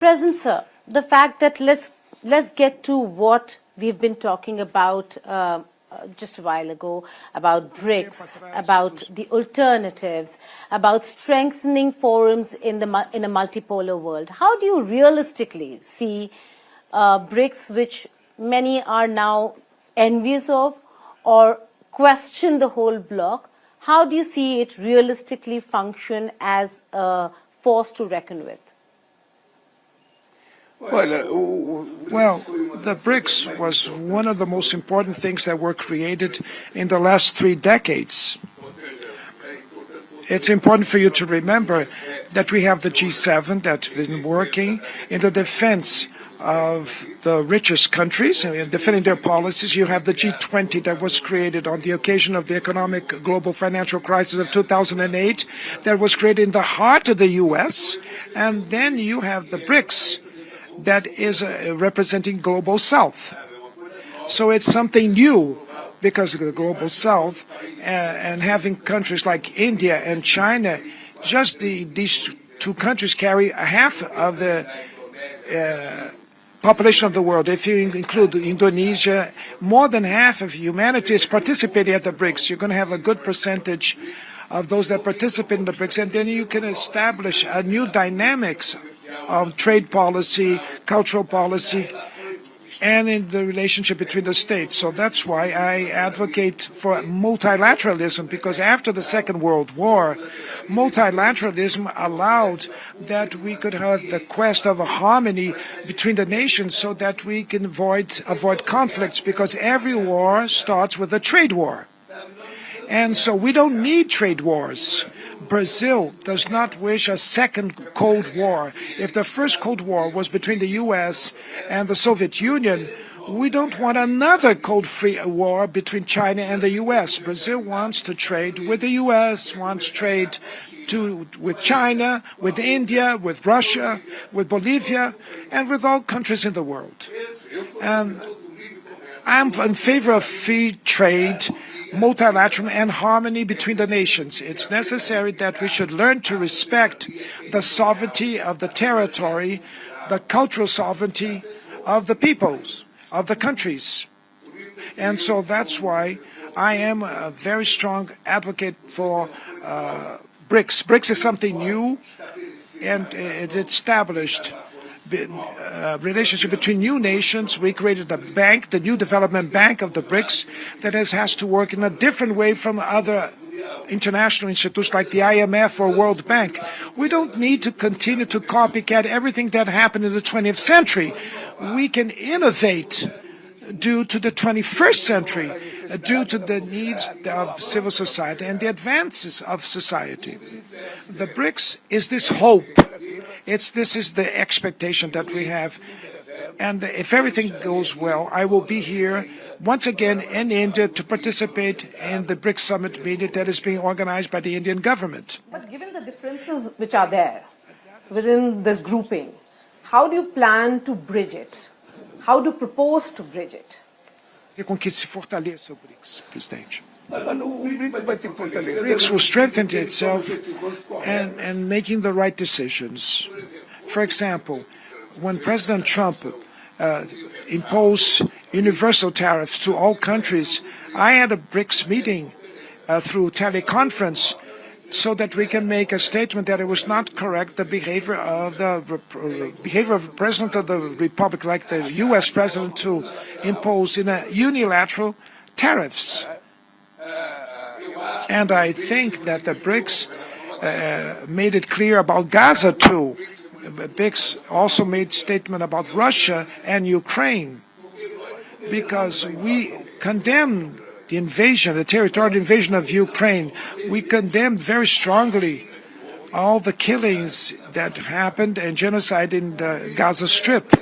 Present, sir. The fact that let's get to what we've been talking about just a while ago, about BRICS, about the alternatives, about strengthening forums in a multipolar world. How do you realistically see BRICS, which many are now envious of or question the whole bloc? How do you see it realistically function as a force to reckon with? Well, the BRICS was one of the most important things that were created in the last 3 decades. It's important for you to remember that we have the G7 that's been working in the defense of the richest countries, defending their policies. You have the G20 that was created on the occasion of the economic global financial crisis of 2008, that was created in the heart of the U.S. And then you have the BRICS, that is representing Global South. So it's something new because of the Global South and having countries like India and China, just these 2 countries carry half of the population of the world. If you include Indonesia, more than half of humanity is participating at the BRICS. You're going to have a good percentage of those that participate in the BRICS, and then you can establish a new dynamics of trade policy, cultural policy, and in the relationship between the states. So that's why I advocate for multilateralism, because after the Second World War, multilateralism allowed that we could have the quest of a harmony between the nations so that we can avoid conflicts, because every war starts with a trade war. And so we don't need trade wars. Brazil does not wish a second Cold War. If the first Cold War was between the U.S. and the Soviet Union, we don't want another Cold War between China and the U.S. Brazil wants to trade with the U.S., wants trade with China, with India, with Russia, with Bolivia, and with all countries in the world. And I'm in favor of free trade, multilateral, and harmony between the nations. It's necessary that we should learn to respect the sovereignty of the territory, the cultural sovereignty of the peoples, of the countries. And so that's why I am a very strong advocate for BRICS. BRICS is something new, and it established relationship between new nations. We created a bank, the new development bank of the BRICS, that has to work in a different way from other international institutions like the IMF or World Bank. We don't need to continue to copycat everything that happened in the 20th century. We can innovate due to the 21st century, due to the needs of civil society and the advances of society. The BRICS is this hope. This is the expectation that we have. And if everything goes well, I will be here once again in India to participate in the BRICS summit meeting that is being organized by the Indian government. But given the differences which are there within this grouping, how do you plan to bridge it? How do you propose to bridge it? Com que se fortaleça o BRICS, presidente. BRICS will strengthen itself and making the right decisions. For example, when President Trump imposed universal tariffs to all countries, I had a BRICS meeting through teleconference so that we can make a statement that it was not correct, the behavior of the President of the Republic, like the U.S. President, to impose in a unilateral tariffs. And I think that the BRICS made it clear about Gaza too. BRICS also made statement about Russia and Ukraine, because we condemn the invasion, the territorial invasion of Ukraine. We condemn very strongly all the killings that happened and genocide in the Gaza Strip.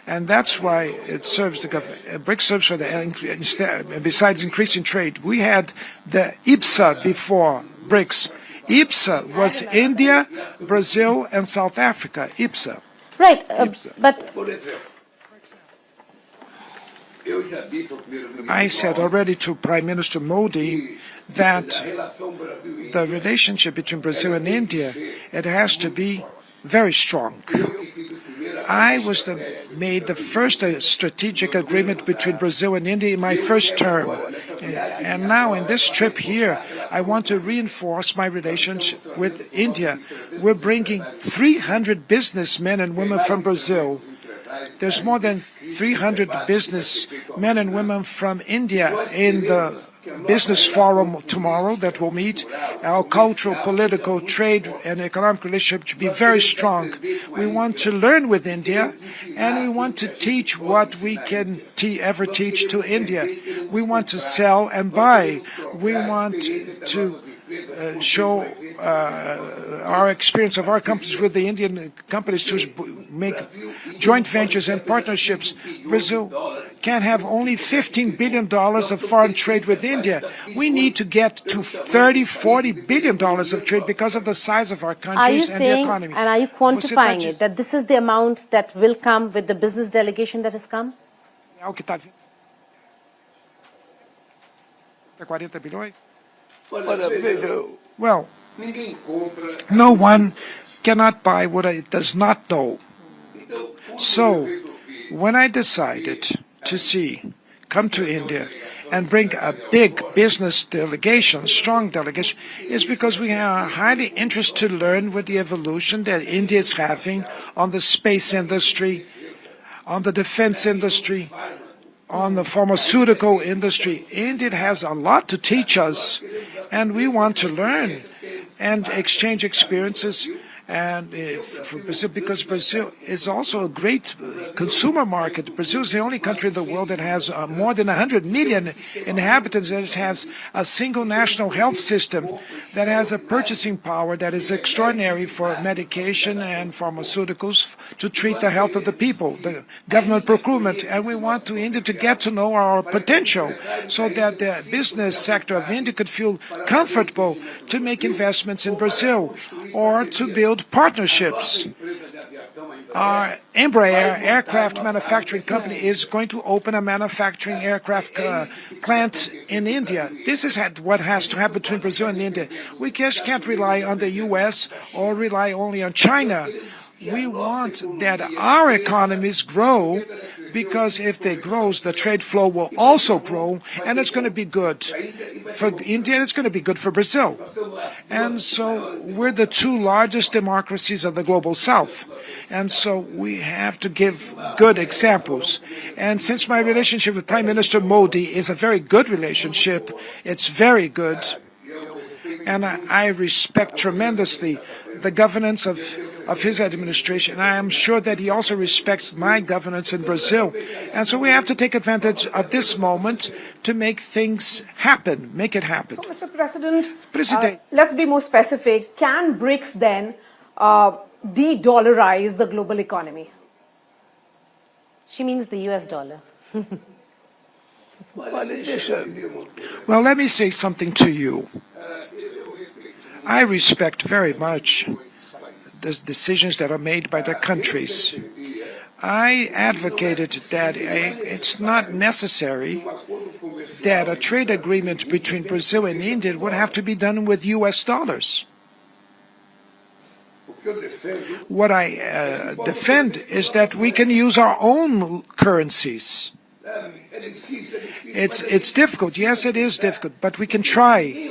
And that's why it serves BRICS serves for besides increasing trade. We had the IPSA before BRICS. IPSA was India, Brazil, and South Africa. IPSA. Right, but I said already to Prime Minister Modi that the relationship between Brazil and India, it has to be very strong. I made the first strategic agreement between Brazil and India in my first term. And now in this trip here, I want to reinforce my relationship with India. We're bringing 300 businessmen and women from Brazil. There's more than 300 businessmen and women from India in the business forum tomorrow that will meet. Our cultural, political, trade, and economic relationship should be very strong. We want to learn with India, and we want to teach what we can ever teach to India. We want to sell and buy. We want to show our experience of our companies with the Indian companies to make joint ventures and partnerships. Brazil can have only $15 billion of foreign trade with India. We need to get to $30–40 billion of trade because of the size of our countries and the economy. And are you quantifying it, that this is the amount that will come with the business delegation that has come? Well, no one cannot buy what it does not know. So, when I decided to come to India and bring a big business delegation, strong delegation, is because we are highly interested to learn with the evolution that India is having on the space industry, on the defense industry, on the pharmaceutical industry. India has a lot to teach us, and we want to learn and exchange experiences. And for Brazil, because Brazil is also a great consumer market. Brazil is the only country in the world that has more than 100 million inhabitants, that has a single national health system, that has a purchasing power that is extraordinary for medication and pharmaceuticals to treat the health of the people, the government procurement. And we want India to get to know our potential so that the business sector of India could feel comfortable to make investments in Brazil or to build partnerships. Our Embraer aircraft manufacturing company is going to open a manufacturing aircraft plant in India. This is what has to happen between Brazil and India. We just can't rely on the U.S. or rely only on China. We want that our economies grow, because if they grow, the trade flow will also grow, and it's going to be good for India, and it's going to be good for Brazil. And so we're the two largest democracies of the global South. And so we have to give good examples. And since my relationship with Prime Minister Modi is a very good relationship, it's very good, and I respect tremendously the governance of his administration. I am sure that he also respects my governance in Brazil. And so we have to take advantage of this moment to make things happen, make it happen. So, Mr. President, let's be more specific. Can BRICS then de-dollarize the global economy? She means the US dollar. Well, let me say something to you. I respect very much the decisions that are made by the countries. I advocated that it's not necessary that a trade agreement between Brazil and India would have to be done with US dollars. What I defend is that we can use our own currencies. It's difficult. Yes, it is difficult, but we can try.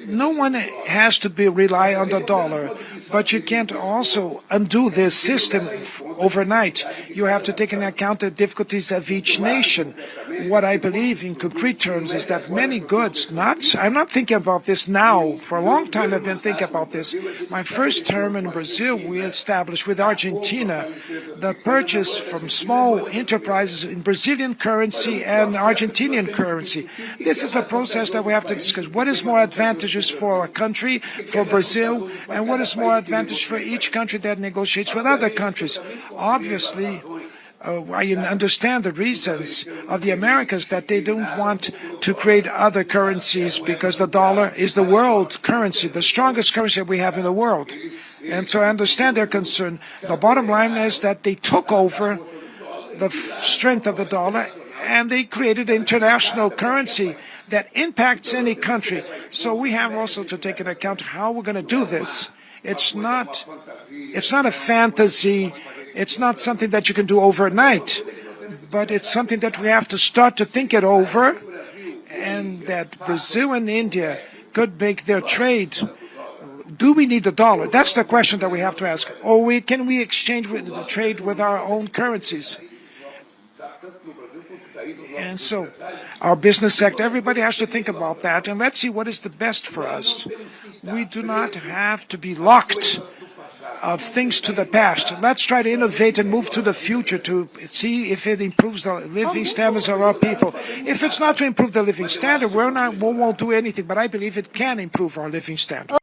No one has to rely on the dollar, but you can't also undo this system overnight. You have to take into account the difficulties of each nation. What I believe in concrete terms is that many goods, I'm not thinking about this now. For a long time I've been thinking about this. My first term in Brazil, we established with Argentina the purchase from small enterprises in Brazilian currency and Argentinian currency. This is a process that we have to discuss. What is more advantageous for a country, for Brazil, and what is more advantageous for each country that negotiates with other countries? Obviously, I understand the reasons of the Americans that they don't want to create other currencies because the dollar is the world currency, the strongest currency we have in the world. And so I understand their concern. The bottom line is that they took over the strength of the dollar and they created an international currency that impacts any country. So we have also to take into account how we're going to do this. It's not a fantasy. It's not something that you can do overnight, but it's something that we have to start to think it over, and that Brazil and India could make their trade. Do we need the dollar? That's the question that we have to ask. Or can we exchange the trade with our own currencies? And so our business sector, everybody has to think about that, and let's see what is the best for us. We do not have to be locked of things to the past. Let's try to innovate and move to the future to see if it improves the living standards of our people. If it's not to improve the living standard, we won't do anything, but I believe it can improve our living standard.